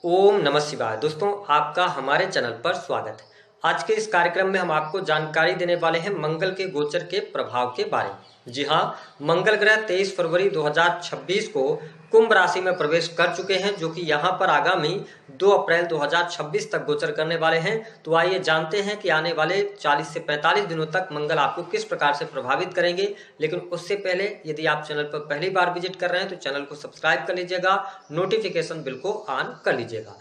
ओम नमः शिवाय। दोस्तों, आपका हमारे चैनल पर स्वागत है। आज के इस कार्यक्रम में हम आपको जानकारी देने वाले हैं मंगल के गोचर के प्रभाव के बारे में। जी हाँ, मंगल ग्रह 23 फरवरी 2026 को कुंभ राशि में प्रवेश कर चुके हैं, जो कि यहाँ पर आगामी 2 अप्रैल 2026 तक गोचर करने वाले हैं। तो आइए जानते हैं कि आने वाले 40 से 45 दिनों तक मंगल आपको किस प्रकार से प्रभावित करेंगे। लेकिन उससे पहले यदि आप चैनल पर पहली बार विजिट कर रहे हैं तो चैनल को सब्सक्राइब कर लीजिएगा, नोटिफिकेशन बिल को ऑन कर लीजिएगा।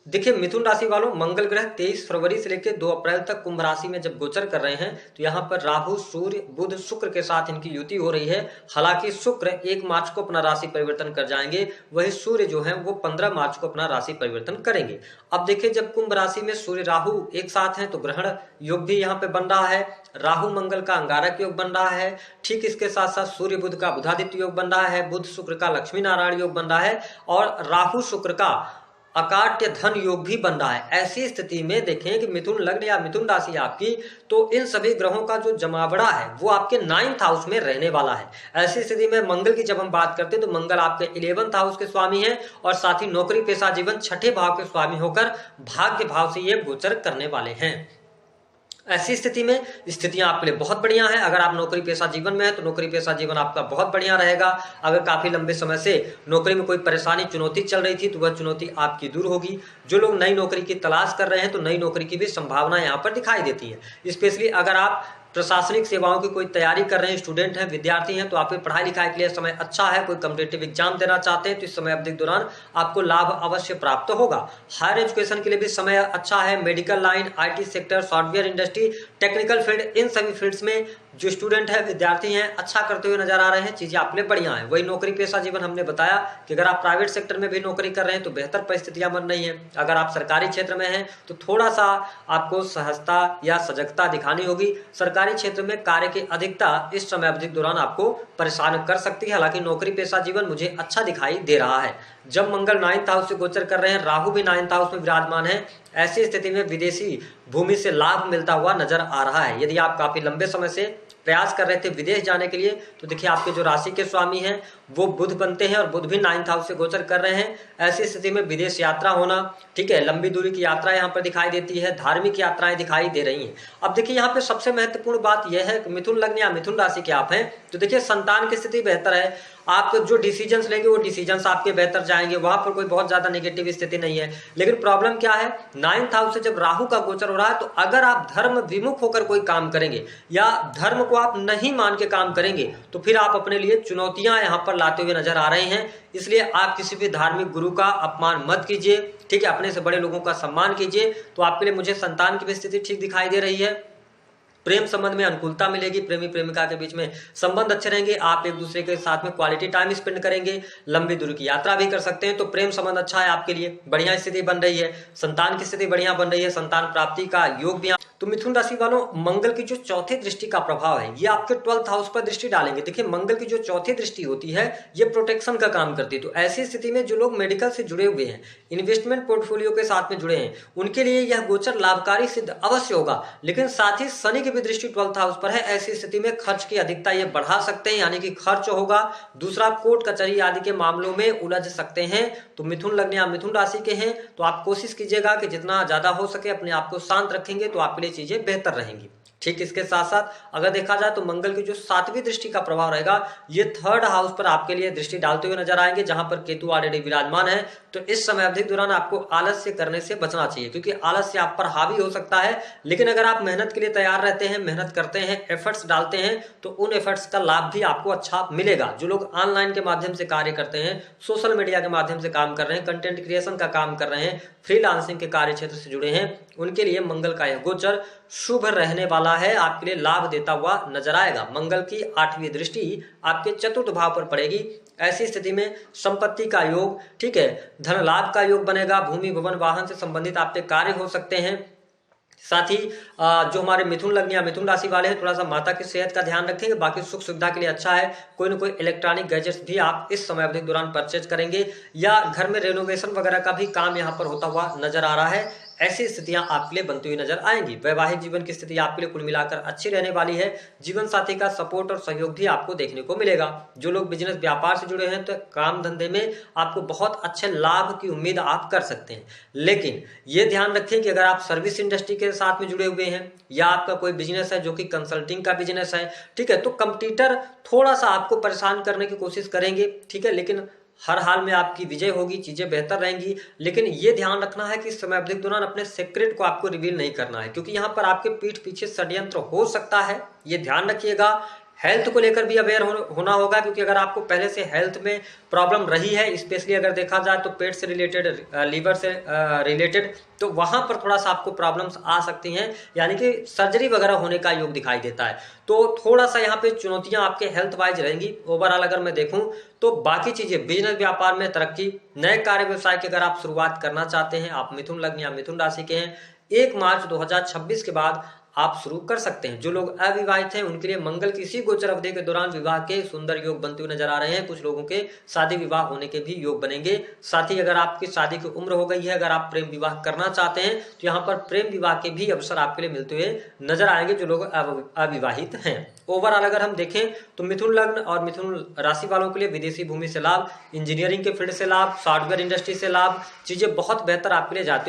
देखिए, मिथुन राशि वालों, मंगल ग्रह 23 फरवरी से लेकर 2 अप्रैल तक कुंभ राशि में जब गोचर कर रहे हैं तो यहाँ पर राहु, सूर्य, बुध, शुक्र के साथ इनकी युति हो रही है। हालांकि शुक्र 1 मार्च को अपना राशि परिवर्तन कर जाएंगे, वही सूर्य जो है वो 15 मार्च को अपना राशि परिवर्तन करेंगे। अब देखिए, जब कुंभ राशि में सूर्य राहु एक साथ हैं तो ग्रहण योग भी यहाँ पे बन रहा है। राहु मंगल का अंगारक योग बन रहा है। ठीक इसके साथ साथ सूर्य बुध का बुधादित्य योग बन रहा है, बुध शुक्र का लक्ष्मी नारायण योग बन रहा है और राहु शुक्र का अकाट्य धन योग भी बन रहा है। ऐसी स्थिति में देखें कि मिथुन लग्न या मिथुन राशि आपकी, तो इन सभी ग्रहों का जो जमावड़ा है वो आपके 9th हाउस में रहने वाला है। ऐसी स्थिति में मंगल की जब हम बात करते हैं तो मंगल आपके 11th हाउस के स्वामी हैं और साथ ही नौकरी पेशा जीवन 6ठे भाव के स्वामी होकर भाग्य भाव से ये गोचर करने वाले हैं। ऐसी स्थिति में स्थितियां आपके लिए बहुत बढ़िया हैं। अगर आप नौकरी पेशा जीवन में है तो नौकरी पेशा जीवन आपका बहुत बढ़िया रहेगा। अगर काफी लंबे समय से नौकरी में कोई परेशानी चुनौती चल रही थी तो वह चुनौती आपकी दूर होगी। जो लोग नई नौकरी की तलाश कर रहे हैं तो नई नौकरी की भी संभावना यहाँ पर दिखाई देती है। स्पेशली अगर आप प्रशासनिक सेवाओं की कोई तैयारी कर रहे हैं, स्टूडेंट हैं, विद्यार्थी हैं, तो आपकी पढ़ाई लिखाई के लिए समय अच्छा है। कोई कॉम्पिटिटिव एग्जाम देना चाहते हैं तो इस समय अवधि के दौरान आपको लाभ अवश्य प्राप्त होगा। हायर एजुकेशन के लिए भी समय अच्छा है। Medical line, IT sector, software industry, technical field, इन सभी फील्ड्स में जो स्टूडेंट है, विद्यार्थी हैं, अच्छा करते हुए नजर आ रहे हैं। चीजें आपके लिए बढ़िया है। वही नौकरी पेशा जीवन हमने बताया कि अगर आप प्राइवेट सेक्टर में भी नौकरी कर रहे हैं तो बेहतर परिस्थितियां बन रही हैं। अगर आप सरकारी क्षेत्र में हैं तो थोड़ा सा आपको सहजता या सजगता दिखानी होगी। सरकारी क्षेत्र में कार्य की अधिकता इस समय अवधि के दौरान आपको परेशान कर सकती है। हालांकि नौकरी पेशा जीवन मुझे अच्छा दिखाई दे रहा है। जब मंगल 9th हाउस से गोचर कर रहे हैं, राहु भी 9th हाउस में विराजमान है, ऐसी स्थिति में विदेशी भूमि से लाभ मिलता हुआ नजर आ रहा है। यदि आप काफी लंबे समय से प्रयास कर रहे थे विदेश जाने के लिए तो देखिए, आपके जो राशि के स्वामी हैं वो बुध बनते हैं और बुध भी 9th हाउस से गोचर कर रहे हैं। ऐसी स्थिति में विदेश यात्रा होना, ठीक है, लंबी दूरी की यात्रा यहाँ पर दिखाई देती है, धार्मिक यात्राएं दिखाई दे रही हैं। अब देखिए, यहाँ पे सबसे महत्वपूर्ण बात यह है कि मिथुन लग्न या मिथुन राशि के आप हैं तो देखिए, संतान की स्थिति बेहतर है। आप जो डिसीजंस लेंगे वो डिसीजंस आपके बेहतर जाएंगे, वहां पर कोई बहुत ज्यादा नेगेटिव स्थिति नहीं है। लेकिन प्रॉब्लम क्या है, 9th हाउस से जब राहु का गोचर हो रहा है तो अगर आप धर्म विमुख होकर कोई काम करेंगे या धर्म को आप नहीं मान के काम करेंगे तो फिर आप अपने लिए चुनौतियां यहां पर लाते हुए नजर आ रहे हैं। इसलिए आप किसी भी धार्मिक गुरु का अपमान मत कीजिए, ठीक है, अपने से बड़े लोगों का सम्मान कीजिए। तो आपके लिए मुझे संतान की भी स्थिति ठीक दिखाई दे रही है। प्रेम संबंध में अनुकूलता मिलेगी, प्रेमी प्रेमिका के बीच में संबंध अच्छे रहेंगे, आप एक दूसरे के साथ में क्वालिटी टाइम स्पेंड करेंगे, लंबी दूरी की यात्रा भी कर सकते हैं। तो प्रेम संबंध अच्छा है आपके लिए, बढ़िया स्थिति बन रही है। संतान की स्थिति बढ़िया बन रही है, संतान प्राप्ति का योग भी। तो मिथुन राशि वालों, मंगल की जो चौथी दृष्टि का प्रभाव है ये आपके 12th हाउस पर दृष्टि डालेंगे। देखिए, मंगल की जो चौथी दृष्टि होती है ये प्रोटेक्शन का काम करती है। तो ऐसी स्थिति में जो लोग मेडिकल से जुड़े हुए हैं, इन्वेस्टमेंट पोर्टफोलियो के साथ में जुड़े हैं, उनके लिए यह गोचर लाभकारी सिद्ध अवश्य होगा। लेकिन साथ ही शनि की भी दृष्टि 12th हाउस पर है। ऐसी स्थिति में खर्च की अधिकता ये बढ़ा सकते हैं, यानी कि खर्च होगा। दूसरा, कोर्ट कचहरी आदि के मामलों में उलझ सकते हैं। तो मिथुन लग्न या मिथुन राशि के हैं तो आप कोशिश कीजिएगा कि जितना ज्यादा हो सके अपने आप को शांत रखेंगे तो आपके लिए चीजें बेहतर रहेंगी। ठीक, इसके साथ साथ अगर देखा जाए तो मंगल की जो 7वीं दृष्टि का प्रभाव रहेगा ये 3rd हाउस पर आपके लिए दृष्टि डालते हुए नजर आएंगे, जहां पर केतु ऑलरेडी विराजमान है। तो इस समय अवधि के दौरान आपको आलस्य करने से बचना चाहिए, क्योंकि आलस्य आप पर हावी हो सकता है। लेकिन अगर आप मेहनत के लिए तैयार रहते हैं, मेहनत करते हैं, एफर्ट्स डालते हैं तो उन एफर्ट्स का लाभ भी आपको अच्छा मिलेगा। जो लोग ऑनलाइन के माध्यम से कार्य करते हैं, सोशल मीडिया के माध्यम से काम कर रहे हैं, कंटेंट क्रिएशन का काम कर रहे हैं, फ्रीलांसिंग के कार्य क्षेत्र से जुड़े हैं, उनके लिए मंगल का यह गोचर शुभ रहने वाला है, आपके लिए लाभ देता हुआ नजर आएगा। मंगल की 8वीं दृष्टि आपके 4th भाव पर पड़ेगी। ऐसी स्थिति में संपत्ति का योग, ठीक है, धन लाभ का योग बनेगा। भूमि भवन वाहन से संबंधित आपके कार्य हो सकते हैं। साथ ही जो हमारे मिथुन लग्न या मिथुन राशि वाले हैं, थोड़ा सा माता की सेहत का ध्यान रखेंगे। बाकी सुख सुविधा के लिए अच्छा है। कोई ना कोई इलेक्ट्रॉनिक गैजेट्स भी आप इस समय अवधि के दौरान परचेज करेंगे या घर में रेनोवेशन वगैरह का भी काम यहाँ पर होता हुआ नजर आ रहा है। ऐसी स्थितियां आपके लिए बनती हुई नजर आएंगी। वैवाहिक जीवन की स्थिति आपके लिए कुल मिलाकर अच्छी रहने वाली है। जीवन साथी का सपोर्ट और सहयोग भी आपको देखने को मिलेगा। जो लोग बिजनेस व्यापार से जुड़े हैं तो काम धंधे में आपको बहुत अच्छे लाभ की उम्मीद आप कर सकते हैं। लेकिन ये ध्यान रखें कि अगर आप सर्विस इंडस्ट्री के साथ में जुड़े हुए हैं या आपका कोई बिजनेस है जो कि कंसल्टिंग का बिजनेस है, ठीक है, तो कंपटीटर थोड़ा सा आपको परेशान करने की कोशिश करेंगे, ठीक है, लेकिन हर हाल में आपकी विजय होगी, चीजें बेहतर रहेंगी। लेकिन ये ध्यान रखना है कि इस समय अवधि के दौरान अपने सीक्रेट को आपको रिवील नहीं करना है, क्योंकि यहाँ पर आपके पीठ पीछे षड्यंत्र हो सकता है, ये ध्यान रखिएगा। हेल्थ को लेकर भी अवेयर होना होगा, क्योंकि अगर आपको पहले से हेल्थ में प्रॉब्लम रही है, स्पेशली अगर देखा जाए तो पेट से रिलेटेड, लीवर से रिलेटेड, तो वहां पर थोड़ा सा आपको प्रॉब्लम्स आ सकती हैं, यानी कि सर्जरी वगैरह होने का योग दिखाई देता है। तो थोड़ा सा यहाँ पे चुनौतियां आपके हेल्थ वाइज रहेंगी। ओवरऑल अगर मैं देखूं तो बाकी चीजें, बिजनेस व्यापार में तरक्की, नए कार्य व्यवसाय की अगर आप शुरुआत करना चाहते हैं, आप मिथुन लग्न या मिथुन राशि के हैं, 1 मार्च 2026 के बाद आप शुरू कर सकते हैं। जो लोग अविवाहित हैं उनके लिए मंगल की इसी गोचर अवधि के दौरान विवाह के सुंदर योग बनते हुए नजर आ रहे हैं। कुछ लोगों के शादी विवाह होने के भी योग बनेंगे। साथ ही अगर आपकी शादी की उम्र हो गई है, अगर आप प्रेम विवाह करना चाहते हैं, तो यहाँ पर प्रेम विवाह के भी अवसर आपके लिए मिलते हुए नजर आएंगे जो लोग अविवाहित हैं। ओवरऑल अगर हम देखें तो मिथुन लग्न और मिथुन राशि वालों के लिए विदेशी भूमि से लाभ, इंजीनियरिंग के फील्ड से लाभ, सॉफ्टवेयर इंडस्ट्री से लाभ, चीजें बहुत बेहतर आपके लिए जाती